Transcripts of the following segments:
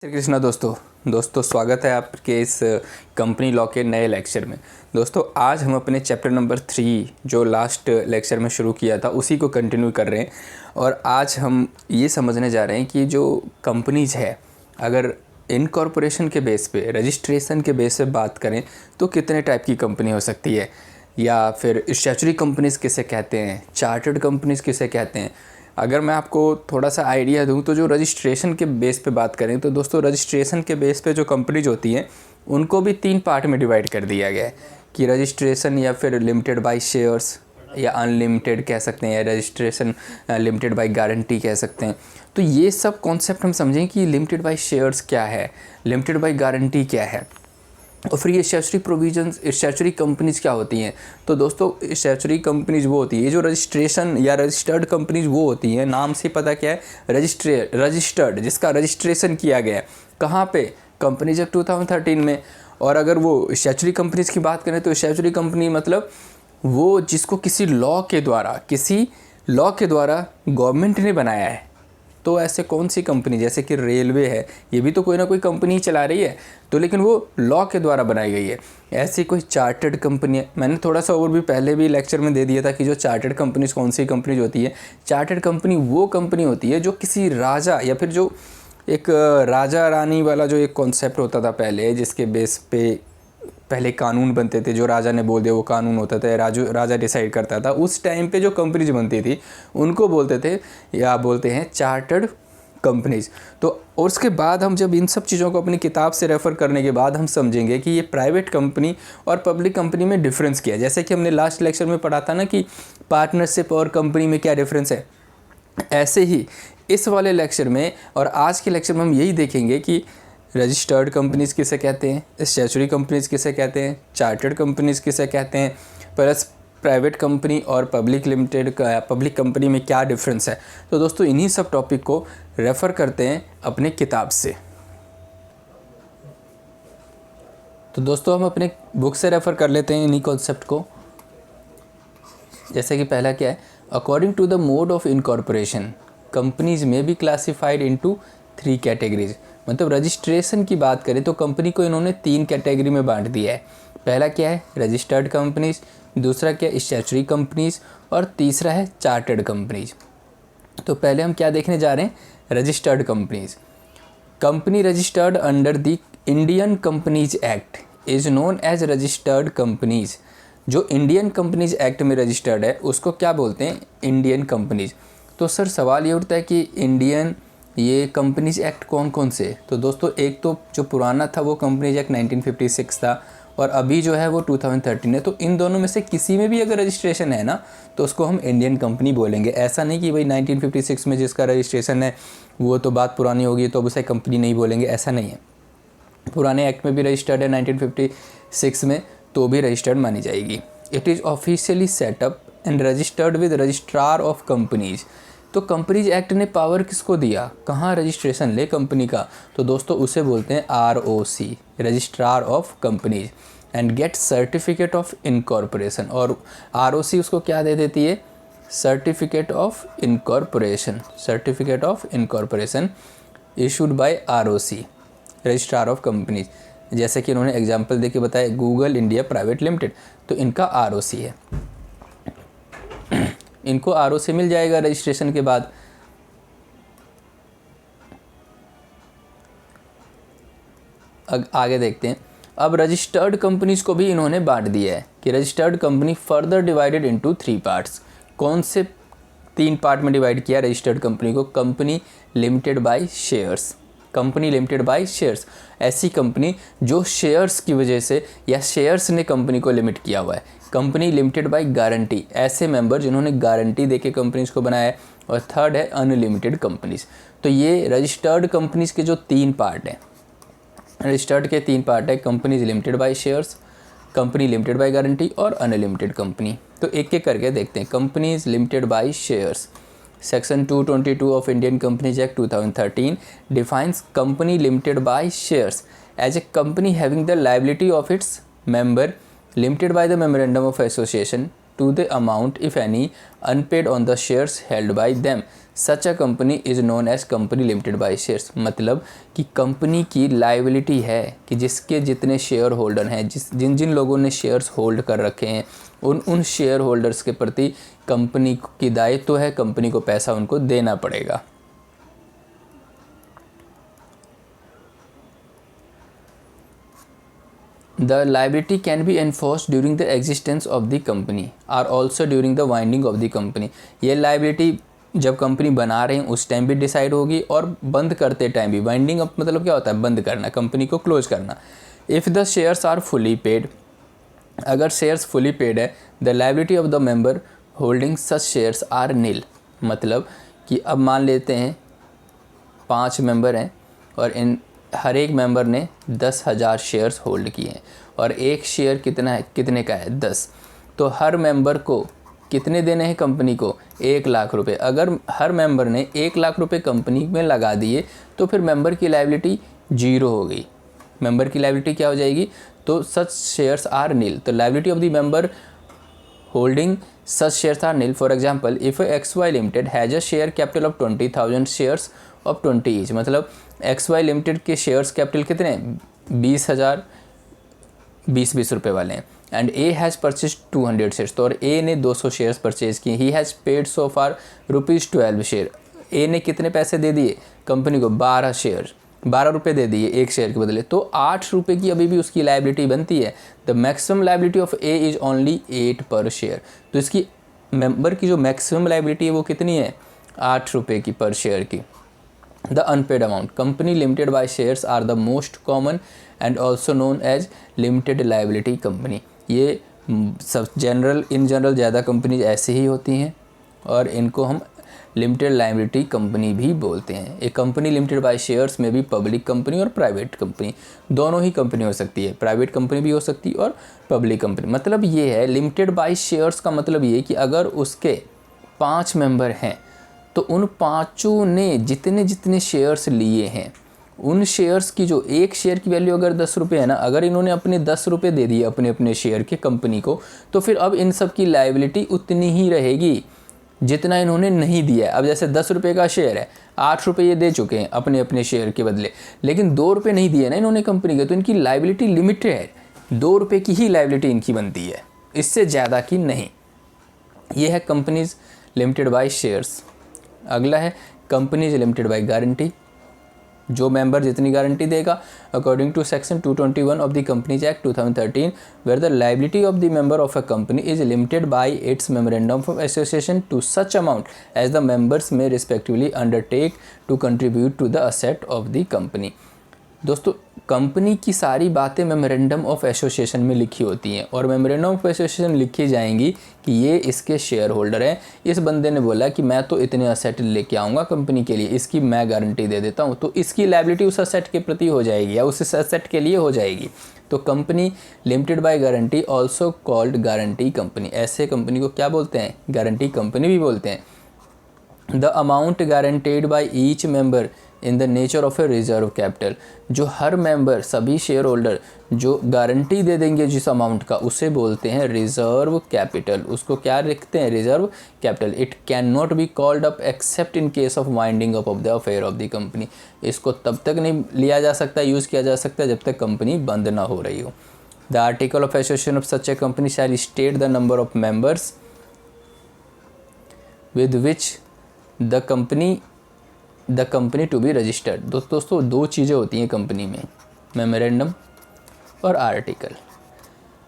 श्री कृष्णा दोस्तों स्वागत है आपके इस कंपनी लॉ के नए लेक्चर में। दोस्तों आज हम अपने चैप्टर नंबर 3 जो लास्ट लेक्चर में शुरू किया था उसी को कंटिन्यू कर रहे हैं और आज हम ये समझने जा रहे हैं कि जो कंपनीज है अगर इनकॉर्पोरेशन के बेस पे रजिस्ट्रेशन के बेस पे बात करें तो कितने टाइप की कंपनी हो सकती है, या फिर स्टैट्यूटरी कंपनीज़ किसे कहते हैं, चार्टर्ड कंपनीज़ किसे कहते हैं। अगर मैं आपको थोड़ा सा आइडिया दूं तो जो रजिस्ट्रेशन के बेस पे बात करें तो दोस्तों रजिस्ट्रेशन के बेस पे जो कंपनीज होती हैं उनको भी 3 पार्ट में डिवाइड कर दिया गया है कि रजिस्ट्रेशन या फिर लिमिटेड बाय शेयर्स या अनलिमिटेड कह सकते हैं, या रजिस्ट्रेशन लिमिटेड बाय गारंटी कह सकते हैं। तो ये सब कॉन्सेप्ट हम समझें कि लिमिटेड बाय शेयर्स क्या है, लिमिटेड बाय गारंटी क्या है, और फिर ये स्टैट्यूटरी प्रोविजंस, स्टैट्यूटरी कंपनीज़ क्या होती हैं। तो दोस्तों स्टैट्यूटरी कंपनीज़ वो होती है जो रजिस्ट्रेशन या रजिस्टर्ड कंपनीज़ वो होती हैं, नाम से पता क्या है, रजिस्टर्ड, जिसका रजिस्ट्रेशन किया गया है कहाँ पे, कंपनीज एक्ट 2013 में। और अगर वो स्टैट्यूटरी कंपनीज़ की बात करें तो स्टैट्यूटरी कंपनी मतलब वो जिसको किसी लॉ के द्वारा गवर्नमेंट ने बनाया है। तो ऐसे कौन सी कंपनी, जैसे कि रेलवे है, ये भी तो कोई ना कोई कंपनी चला रही है, तो लेकिन वो लॉ के द्वारा बनाई गई है। ऐसी कोई चार्टर्ड कंपनी है, मैंने थोड़ा सा ओवरव्यू पहले भी लेक्चर में दे दिया था कि जो चार्टर्ड कंपनीज कौन सी कंपनीज होती है। चार्टर्ड कंपनी वो कंपनी होती है जो किसी राजा या फिर जो एक राजा रानी वाला जो एक कॉन्सेप्ट होता था पहले, जिसके बेस पे पहले कानून बनते थे, जो राजा ने बोल दिया वो कानून होता था, राजा डिसाइड करता था। उस टाइम पे जो कंपनीज बनती थी उनको बोलते थे या बोलते हैं चार्टर्ड कंपनीज। तो और उसके बाद हम जब इन सब चीज़ों को अपनी किताब से रेफ़र करने के बाद हम समझेंगे कि ये प्राइवेट कंपनी और पब्लिक कंपनी में डिफरेंस क्या है। जैसे कि हमने लास्ट लेक्चर में पढ़ा था ना कि पार्टनरशिप और कंपनी में क्या डिफरेंस है, ऐसे ही इस वाले लेक्चर में और आज के लेक्चर में हम यही देखेंगे कि रजिस्टर्ड कंपनीज़ किसे कहते हैं, स्टैट्यूटरी कंपनीज़ किसे कहते हैं, चार्टर्ड कंपनीज़ किसे कहते हैं, प्लस प्राइवेट कंपनी और पब्लिक कंपनी में क्या डिफरेंस है। तो दोस्तों इन्हीं सब टॉपिक को रेफ़र करते हैं अपने किताब से। तो दोस्तों हम अपने बुक से रेफ़र कर लेते हैं इन्हीं कॉन्सेप्ट को। जैसे कि पहला क्या है, according to the mode of incorporation companies में बी क्लासिफाइड इनटू 3 कैटेगरीज। मतलब रजिस्ट्रेशन की बात करें तो कंपनी को इन्होंने 3 कैटेगरी में बांट दिया है। पहला क्या है, रजिस्टर्ड कंपनीज, दूसरा क्या है, स्टैट्यूटरी कंपनीज, और तीसरा है चार्टर्ड कंपनीज। तो पहले हम क्या देखने जा रहे हैं, registered companies. Company registered under the Indian companies act is known as registered companies. जो इंडियन कंपनीज एक्ट में रजिस्टर्ड है उसको क्या बोलते हैं, इंडियन कंपनीज। तो सर सवाल ये उठता है कि इंडियन ये कंपनीज एक्ट कौन कौन से। तो दोस्तों एक तो जो पुराना था वो कंपनीज एक्ट 1956 था और अभी जो है वो 2013 है। तो इन दोनों में से किसी में भी अगर रजिस्ट्रेशन है ना तो उसको हम इंडियन कंपनी बोलेंगे। ऐसा नहीं कि भाई 1956 में जिसका रजिस्ट्रेशन है वो तो बात पुरानी होगी तो अब उसे कंपनी नहीं बोलेंगे, ऐसा नहीं है। पुराने एक्ट में भी रजिस्टर्ड है 1956 में तो भी रजिस्टर्ड मानी जाएगी। It is officially setup and registered with registrar of companies. तो कंपनीज एक्ट ने पावर किसको दिया, कहाँ रजिस्ट्रेशन ले कंपनी का, तो दोस्तों उसे बोलते हैं ROC, registrar of companies, and gate certificate of incorporation. और ROC उसको क्या दे देती है, certificate of incorporation issued by ROC, registrar of companies. जैसे कि इन्होंने एग्जाम्पल दे के बताया गूगल इंडिया प्राइवेट लिमिटेड, तो इनका ROC है, इनको ROC मिल जाएगा रजिस्ट्रेशन के बाद। आगे देखते हैं। अब रजिस्टर्ड कंपनीज को भी इन्होंने बांट दिया है कि registered company further divided into 3 parts. कौन से 3 पार्ट में डिवाइड किया रजिस्टर्ड कंपनी को, company limited by shares. Company limited by shares ऐसी कंपनी जो शेयर्स की वजह से या शेयर्स ने कंपनी को लिमिट किया हुआ है। कंपनी लिमिटेड बाय गारंटी, ऐसे मेंबर जिन्होंने गारंटी देके कंपनीज को बनाया है। और थर्ड है अनलिमिटेड कंपनीज। तो ये रजिस्टर्ड कंपनीज के जो 3 पार्ट हैं, रजिस्टर्ड के 3 पार्ट है, companies limited by shares, company limited by guarantee और अनलिमिटेड कंपनी। तो एक एक करके देखते हैं। Companies limited by shares, section 222 of Indian companies act 2013 defines company limited by shares as a company having the liability of its member limited by the memorandum of association to the amount, if any, unpaid on the shares held by them such a company is known as company limited by shares, मतलब कि company की liability है कि जिसके जितने share holder हैं, जिन जिन लोगों ने शेयर्स होल्ड कर रखे हैं, उन शेयर होल्डर्स के प्रति कंपनी की दायित्व है, कंपनी को पैसा उनको देना पड़ेगा। The liability can be enforced during the existence of the company or also during the winding of the company। ये liability जब कंपनी बना रहे हैं उस टाइम भी डिसाइड होगी और बंद करते टाइम भी। वाइंडिंग अप मतलब क्या होता है? बंद करना, कंपनी को क्लोज करना। If the shares are fully paid, अगर शेयर्स फुली पेड है, the liability of the member holding such shares are nil, मतलब कि अब मान लेते हैं 5 मेंबर हैं और इन हर एक मेंबर ने 10,000 शेयर्स होल्ड किए हैं और एक शेयर कितने का है? 10। तो हर मेंबर को कितने देने हैं कंपनी को? 1 लाख रुपए। अगर हर मेंबर ने 1 लाख रुपए कंपनी में लगा दिए तो फिर मेंबर की लायबिलिटी 0 हो गई। मेंबर की लायबिलिटी क्या हो जाएगी? तो सच शेयर्स आर नील। तो liability of the member holding such shares are nil। For example, if XY Limited has a share capital of 20,000 shares of 20 each, मतलब XY Limited के शेयर्स कैपिटल कितने हैं? 20,000, 20 रुपए वाले हैं। And A has purchase 200 shares, तो और A ने 200 शेयर्स परचेज किए। He has paid so far ₹12 share. A ने कितने पैसे दे दिए कंपनी को? 12 रुपये दे दिए एक शेयर के बदले, तो 8 रुपये की अभी भी उसकी लायबिलिटी बनती है। The maximum liability of A is only 8 पर शेयर। तो इसकी मेंबर की जो मैक्सिमम लायबिलिटी है वो कितनी है? 8 रुपये की पर शेयर की। The unpaid amount company limited by shares are the most common and also known as limited liability company. ये सब इन जनरल ज़्यादा कंपनीज ऐसे ही होती हैं और इनको हम लिमिटेड लायबिलिटी कंपनी भी बोलते हैं। एक कंपनी लिमिटेड बाय शेयर्स में भी पब्लिक कंपनी और प्राइवेट कंपनी दोनों ही कंपनी हो सकती है। प्राइवेट कंपनी भी हो सकती है और पब्लिक कंपनी। मतलब ये है लिमिटेड बाय शेयर्स का मतलब ये कि अगर उसके 5 मेंबर हैं तो उन 5 ने जितने जितने शेयर्स लिए हैं उन शेयर्स की जो एक शेयर की वैल्यू अगर 10 रुपये है ना, अगर इन्होंने अपने 10 रुपये दे दिए अपने अपने शेयर के कंपनी को, तो फिर अब इन सब की लायबिलिटी उतनी ही रहेगी जितना इन्होंने नहीं दिया है। अब जैसे 10 रुपये का शेयर है, 8 रुपये ये दे चुके हैं अपने अपने शेयर के बदले, लेकिन 2 रुपये नहीं दिए ना इन्होंने कंपनी के, तो इनकी लायबिलिटी लिमिटेड है। 2 रुपये की ही लायबिलिटी इनकी बनती है, इससे ज़्यादा की नहीं। ये है कंपनीज लिमिटेड बाय शेयर्स। अगला है कंपनीज लिमिटेड बाय गारंटी। जो मेंबर जितनी गारंटी देगा according to section 221 of the companies act 2013, where the liability of the member of a company is limited by its memorandum of association to such amount as the members may respectively undertake to contribute to the asset of the company. दोस्तों, company की सारी बातें memorandum of association में लिखी होती हैं और memorandum of association लिखी जाएंगी कि ये इसके शेयर होल्डर हैं। इस बंदे ने बोला कि मैं तो इतने असेट लेके आऊँगा कंपनी के लिए, इसकी मैं गारंटी दे देता हूँ, तो इसकी लायबिलिटी उस असेट के प्रति हो जाएगी या उस असेट के लिए हो जाएगी। तो company limited by guarantee also called guarantee company. ऐसे कंपनी को क्या बोलते हैं? गारंटी कंपनी भी बोलते हैं। The amount guaranteed by each member in the nature of a reserve capital. जो हर मेंबर, सभी शेयर होल्डर जो गारंटी दे देंगे जिस अमाउंट का, उसे बोलते हैं रिजर्व कैपिटल। उसको क्या लिखते हैं? Reserve capital. It can not be called up accept in case of winding up of the affair of the company. इसको तब तक नहीं लिया जा सकता, यूज़ किया जा सकता जब तक कंपनी बंद ना हो रही हो। The article of association of such a company shall state the number of members with which the company to be registered. दोस्तों, 2 चीज़ें होती हैं कंपनी में, मेमोरेंडम और आर्टिकल।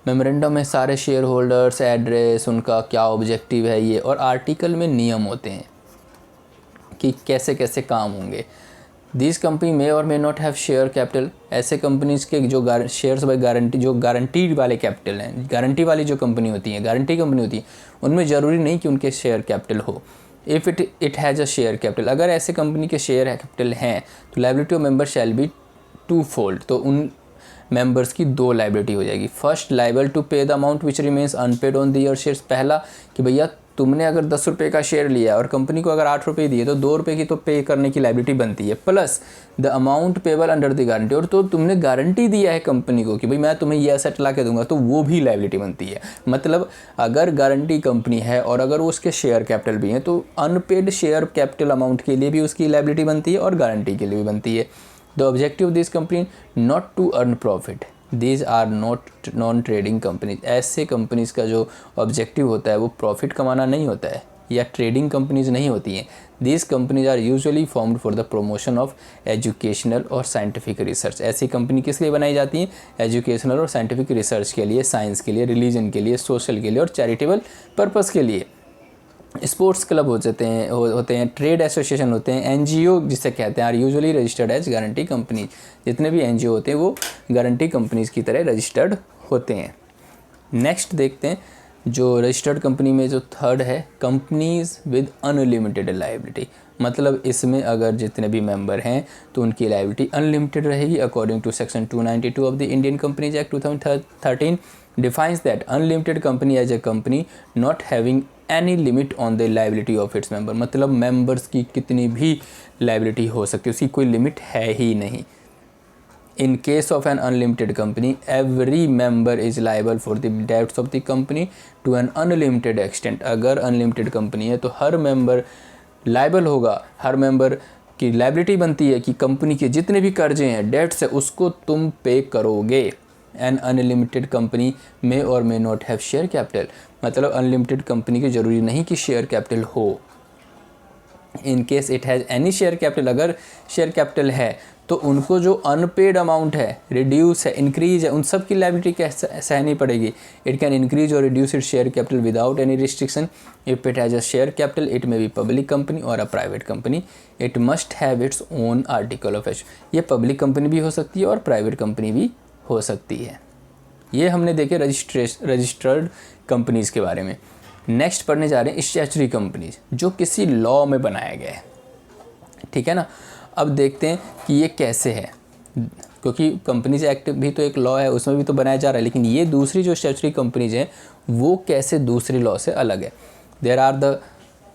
मेमोरेंडम में सारे शेयर होल्डर्स, एड्रेस, उनका क्या ऑब्जेक्टिव है ये, और आर्टिकल में नियम होते हैं कि कैसे कैसे काम होंगे। दिस कंपनी मे और may not have share capital. ऐसे कंपनीज के जो शेयर्स बाय गारंटी, जो गारंटी वाले कैपिटल हैं, गारंटी वाली जो कंपनी होती है, गारंटी कंपनी होती है, उनमें ज़रूरी नहीं कि उनके शेयर कैपिटल हो। If it has a share capital, अगर ऐसे कंपनी के शेयर कैपिटल हैं तो liability of member shall be 2 fold. तो उन मेंबर्स की 2 लायबिलिटी हो जाएगी। First, liable to pay the amount which remains unpaid on their shares. पहला कि भैया तुमने अगर 10 रुपये का शेयर लिया और कंपनी को अगर 8 रुपये दिए तो 2 रुपये की तो पे करने की लाइबिलिटी बनती है, plus the amount payable under the guarantee, और तो तुमने गारंटी दिया है कंपनी को कि भाई मैं तुम्हें ये एसेट ला के दूंगा, तो वो भी लाइबिलिटी बनती है। मतलब अगर गारंटी कंपनी है और अगर उसके शेयर कैपिटल भी हैं तो अनपेड शेयर कैपिटल अमाउंट के लिए भी उसकी लाइबिलिटी बनती है और गारंटी के लिए भी बनती है। The objective of this company not to earn profit, these are not non trading companies. ऐसे कंपनीज़ का जो ऑब्जेक्टिव होता है वो प्रॉफिट कमाना नहीं होता है या ट्रेडिंग कंपनीज नहीं होती हैं। These companies are usually formed for the promotion of educational और साइंटिफिक रिसर्च। ऐसी कंपनी किस लिए बनाई जाती हैं? एजुकेशनल और साइंटिफिक रिसर्च के लिए, साइंस के लिए, रिलीजन के लिए, सोशल के लिए और चैरिटेबल पर्पज़ के लिए। स्पोर्ट्स क्लब होते हैं, ट्रेड एसोसिएशन होते हैं, एनजीओ जिसे कहते हैं are usually registered as guarantee company. जितने भी एनजीओ होते हैं वो गारंटी कंपनीज की तरह रजिस्टर्ड होते हैं। नेक्स्ट देखते हैं जो रजिस्टर्ड कंपनी में जो थर्ड है, कंपनीज विद अनलिमिटेड लायबिलिटी। मतलब इसमें अगर जितने भी मेंबर हैं तो उनकी लायबिलिटी अनलिमिटेड रहेगी। According to section 292 of the Indian companies act 2013 defines that unlimited company as a company not having any limit on the liability of its member. मतलब मेंबर्स की कितनी भी लायबिलिटी हो सकती है, उसकी कोई लिमिट है ही नहीं। In case of an unlimited company, every member is liable for the debts of the company to an unlimited extent। अगर unlimited company है तो हर member liable होगा, हर member की liability बनती है कि कंपनी के जितने भी कर्जे हैं, डेट्स है, उसको तुम पे करोगे। An unlimited company may or may not have share capital। मतलब unlimited company की ज़रूरी नहीं कि शेयर कैपिटल हो। In case it has any share capital, अगर शेयर कैपिटल है तो उनको जो अनपेड अमाउंट है, रिड्यूस है, इंक्रीज है, उन सब की लायबिलिटी सहनी पड़ेगी। इट कैन इंक्रीज और reduce it share capital without any restriction. If it has a share capital it may be public company और a private company. It must have its own article of association. ये public company भी हो सकती है और private company भी हो सकती है। ये हमने देखे रजिस्टर्ड कंपनीज़ के बारे में। नेक्स्ट पढ़ने जा रहे हैं स्टैच्यूटरी कंपनीज, जो किसी लॉ में बनाया गया है। ठीक है ना। अब देखते हैं कि ये कैसे है, क्योंकि कंपनीज एक्ट भी तो एक लॉ है, उसमें भी तो बनाया जा रहा है, लेकिन ये दूसरी जो स्टैच्यूटरी कंपनीज हैं वो कैसे दूसरी लॉ से अलग है। There are the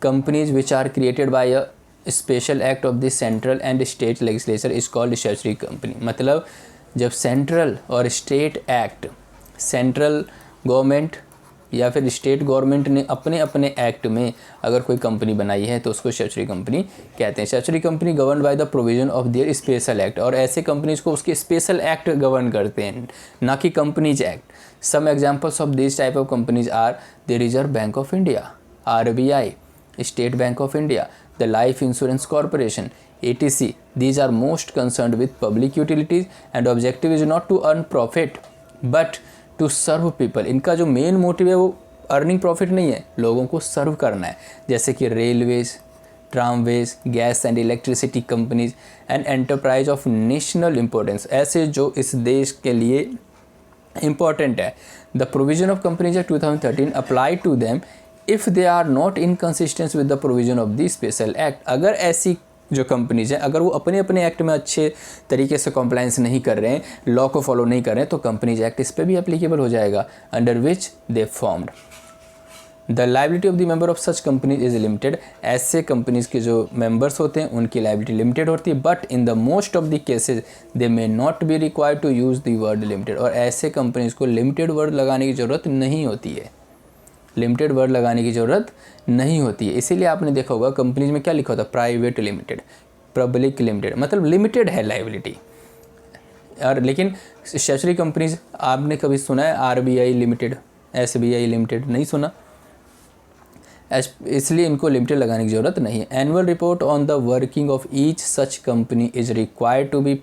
companies which are created by a special act of the central and state legislature is called statutory company. मतलब जब सेंट्रल और स्टेट एक्ट, सेंट्रल गवर्नमेंट या फिर स्टेट गवर्नमेंट ने अपने अपने एक्ट में अगर कोई कंपनी बनाई है तो उसको स्टैच्यूटरी कंपनी कहते हैं। Statutory company govern by the provision of their special act, और ऐसे कंपनीज को उसके स्पेशल एक्ट गवर्न करते हैं, ना कि companies act. Some examples of this type of companies are the Reserve Bank of India, RBI, State Bank of India, the Life Insurance Corporation, ATC। These are most concerned with public utilities and objective is not to earn profit but to serve people। इनका जो main motive है वो earning profit नहीं है, लोगों को सर्व करना है। जैसे कि railways, tramways, gas and electricity companies and enterprise of national importance, ऐसे जो इस देश के लिए इम्पॉर्टेंट है। The provision of companies act 2013 apply to them if they are not inconsistence with the provision of the special act. अगर ऐसी जो कंपनीज हैं अगर वो अपने अपने एक्ट में अच्छे तरीके से कॉम्प्लाइंस नहीं कर रहे हैं, लॉ को फॉलो नहीं कर रहे हैं, तो कंपनीज एक्ट इस पर भी एप्लीकेबल हो जाएगा, under which they formed. The liability of the member of such companies is limited. ऐसे कंपनीज के जो मेंबर्स होते हैं उनकी लाइबिलिटी लिमिटेड होती है, but in the most of the cases they may not be required to use the word limited. और ऐसे कंपनीज को लिमिटेड वर्ड लगाने की ज़रूरत नहीं होती है, लिमिटेड वर्ड लगाने की ज़रूरत नहीं होती है। इसीलिए आपने देखा होगा कंपनीज में क्या लिखा होता है, प्राइवेट लिमिटेड, पब्लिक लिमिटेड, मतलब लिमिटेड है लायबिलिटी। और लेकिन स्टैच्यूटरी कंपनीज आपने कभी सुना है आरबीआई लिमिटेड, एसबीआई लिमिटेड? नहीं सुना, इसलिए इनको लिमिटेड लगाने की ज़रूरत नहीं है। Annual report on the working of each such company is required to be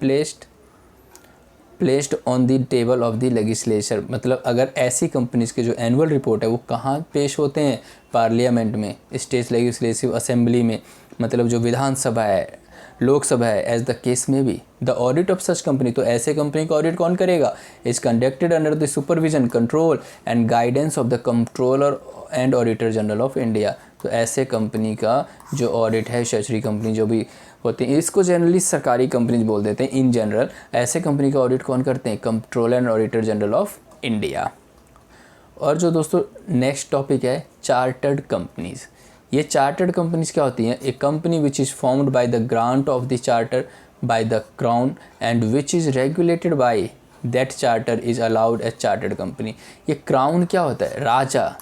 placed on the table of the legislature. मतलब अगर ऐसी कंपनीज के जो एनुअल रिपोर्ट है वो कहाँ पेश होते हैं, पार्लियामेंट में, स्टेट लेजिस्लेटिव असेंबली में, मतलब जो विधानसभा है, लोकसभा है, एज द केस में भी। The audit of such company, तो ऐसे कंपनी का ऑडिट कौन करेगा, is conducted under the supervision, control and guidance of the controller and auditor general of India. तो ऐसे कंपनी का जो ऑडिट है, स्टैच्यूटरी कंपनी जो भी होती हैं, इसको जनरली सरकारी कंपनीज बोल देते हैं इन जनरल। ऐसे कंपनी का ऑडिट कौन करते हैं, controller and auditor general of India. और जो दोस्तों नेक्स्ट टॉपिक है चार्टर्ड कंपनीज। ये चार्टर्ड कंपनीज क्या होती हैं? A company which is formed by the grant of the charter by the crown and which is regulated by that charter is allowed as chartered company. ये crown क्या होता है? राजा,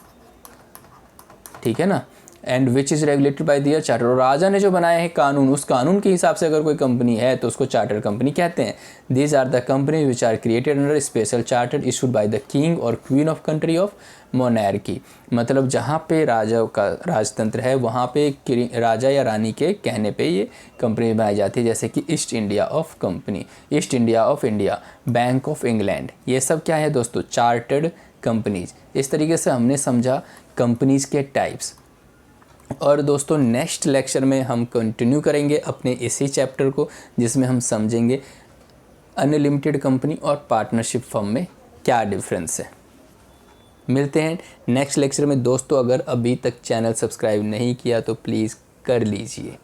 ठीक है ना, and which is regulated by their charter, और राजा ने जो बनाया है कानून, उस कानून के हिसाब से अगर कोई कंपनी है तो उसको चार्टर कंपनी कहते हैं। These are the company which are created under special charter issued by the king और queen of country of monarchy. मतलब जहाँ पे राजा का राजतंत्र है वहाँ पे राजा या रानी के कहने पे ये कंपनी बनाई जाती है, जैसे कि east India of company, east India of India, bank of England. ये सब क्या है दोस्तों? Chartered companies. इस तरीके से हमने समझा कंपनीज के टाइप्स। और दोस्तों नेक्स्ट लेक्चर में हम कंटिन्यू करेंगे अपने इसी चैप्टर को, जिसमें हम समझेंगे अनलिमिटेड कंपनी और पार्टनरशिप फर्म में क्या डिफरेंस है। मिलते हैं नेक्स्ट लेक्चर में दोस्तों। अगर अभी तक चैनल सब्सक्राइब नहीं किया तो प्लीज़ कर लीजिए।